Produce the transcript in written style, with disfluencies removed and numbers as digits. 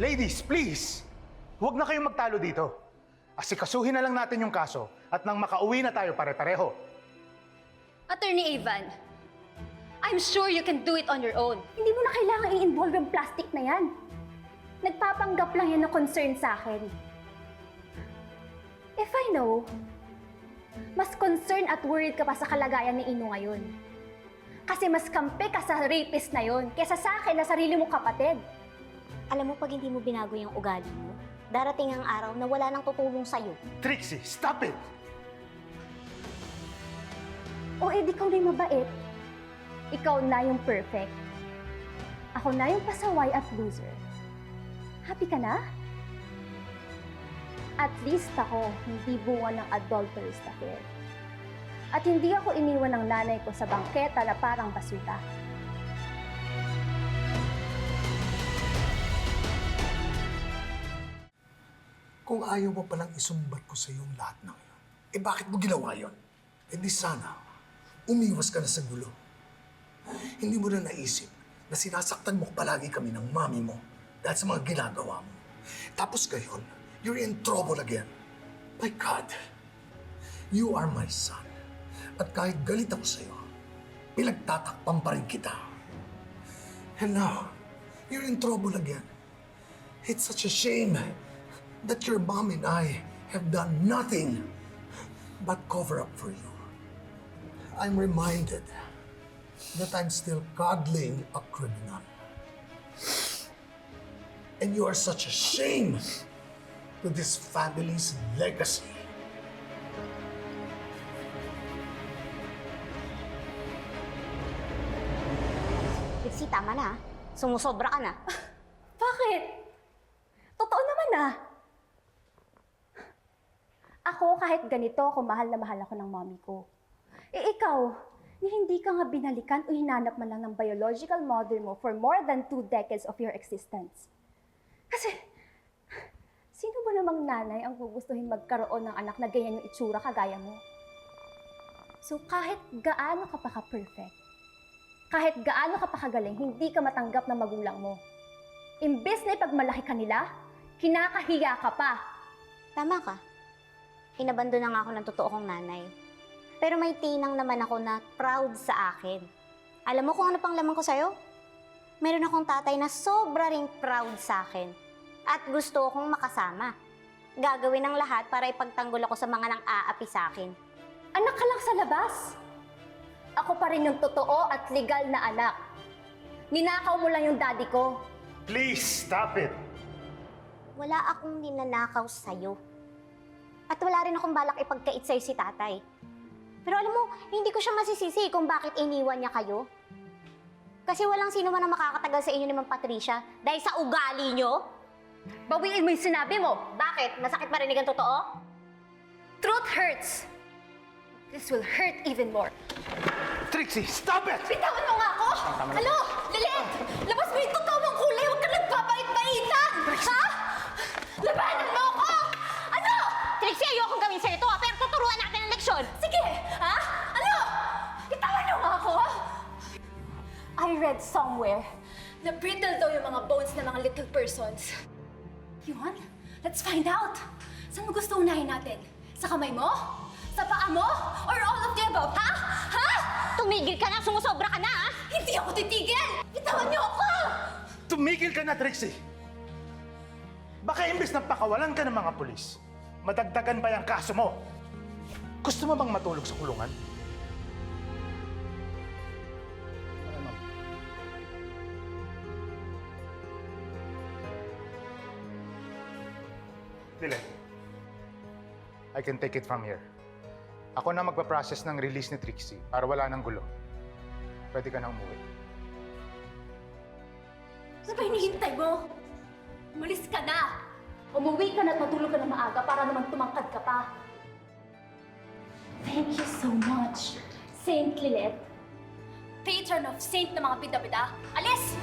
Ladies, please! Huwag na kayong magtalo dito. Asikasuhin na lang natin yung kaso at nang makauwi na tayo pare-pareho. Attorney Ivan, I'm sure you can do it on your own. Hindi mo na kailangan i-involve yung plastic na yan. Nagpapanggap lang yan ng concern sa akin. If I know, mas concerned at worried ka pa sa kalagayan ni Ino ngayon. Kasi mas kampi ka sa rapist na yon kesa sa akin na sarili mong kapatid. Alam mo, pag hindi mo binago yung ugali mo, darating ang araw na wala nang tutulong sa'yo. Trixie, stop it! O edi ikaw na yung mabait. Ikaw na yung perfect. Ako na yung pasaway at loser. Happy ka na? At least ako, hindi bunga ng adulterous affair. At hindi ako iniwan ng nanay ko sa bangketa na parang basura. Kung ayaw mo palang isumbat ko sa iyo lahat ng yun, eh bakit mo ginawa yun? Eh di sana, umiwas ka na sa gulo. Hindi mo na naisip na sinasaktan mo palagi kami ng mami mo dahil sa mga ginagawa mo. Tapos ngayon, you're in trouble again. My God, you are my son. At kahit galit ako sa iyo, pinagtatakpan pa rin kita. And now, you're in trouble again. It's such a shame that your mom and I have done nothing but cover up for you. I'm reminded that I'm still coddling a criminal. And you are such a shame to this family's legacy. Trixie, tama na. Sumusobra ka na. Bakit? Totoo naman ah. Ako kahit ganito ako mahal na mahal ako ng mommy ko. Eh ikaw, ni hindi ka nga binalikan o hinanap man lang ng biological mother mo for more than 2 decades of your existence. Kasi, sino ba namang nanay ang gugustuhin magkaroon ng anak na ganyan yung itsura kagaya mo? So kahit gaano ka pa ka-perfect, kahit gaano ka pa kagaling, hindi ka matanggap ng magulang mo. Imbes na ipagmalaki ka nila, kinakahiya ka pa. Tama ka. Inabando na nga ako ng totoo kong nanay. Pero may tinang naman ako na proud sa akin. Alam mo kung ano pang laman ko sa'yo? Meron akong tatay na sobra ring proud sa akin. At gusto akong makasama. Gagawin ng lahat para ipagtanggol ako sa mga nang-aapi sa akin. Anak ka lang sa labas. Ako pa rin yung totoo at legal na anak. Ninakaw mo lang yung daddy ko. Please, stop it! Wala akong ninanakaw sa'yo. At wala rin akong balak ipagkait sa'yo si tatay. Pero alam mo, hindi ko siya masisisi kung bakit iniwan niya kayo. Kasi walang sino man ang makakatagal sa inyo ni Ma'am Patricia dahil sa ugali niyo. Bawiin mo yung sinabi mo. Bakit? Masakit marinig ang totoo? Truth hurts. This will hurt even more. Trixie, stop it! Bitawan mo nga ako! Ano? Lilit! Labas mo yung totoo mong kulay! Huwag ka nagpapait-baitan! Ha? Labanan mo ako! Ano? Trixie, ayokong gawin sa'yo ito, pero tuturuan natin ang leksyon. Sige! Ha? Ano? Bitawan mo nga ako! I read somewhere na brittle daw yung mga bones ng mga little persons. You want? Let's find out! Saan mo gusto unahin natin? Sa kamay mo? Sa paa mo? Or all of the above, ha? Ha? Tumigil ka na, sumusobra ka na, ha? Hindi ako titigil! Bitawan niyo ako! Tumigil ka na, Trixie! Baka imbes na pakawalan ka ng mga pulis, madagdagan pa yung kaso mo. Gusto mo bang matulog sa kulungan? Dile, I can take it from here. Ako na magpa-process ng release ni Trixie para wala nang gulo. Pwede ka na umuwi. Ano ba hinihintay mo? Umalis ka na! Umuwi ka na at matulog ka na maaga para naman tumangkad ka pa. Thank you so much, Saint Lilith. Patron of Saint na mga bida-bida. Alis!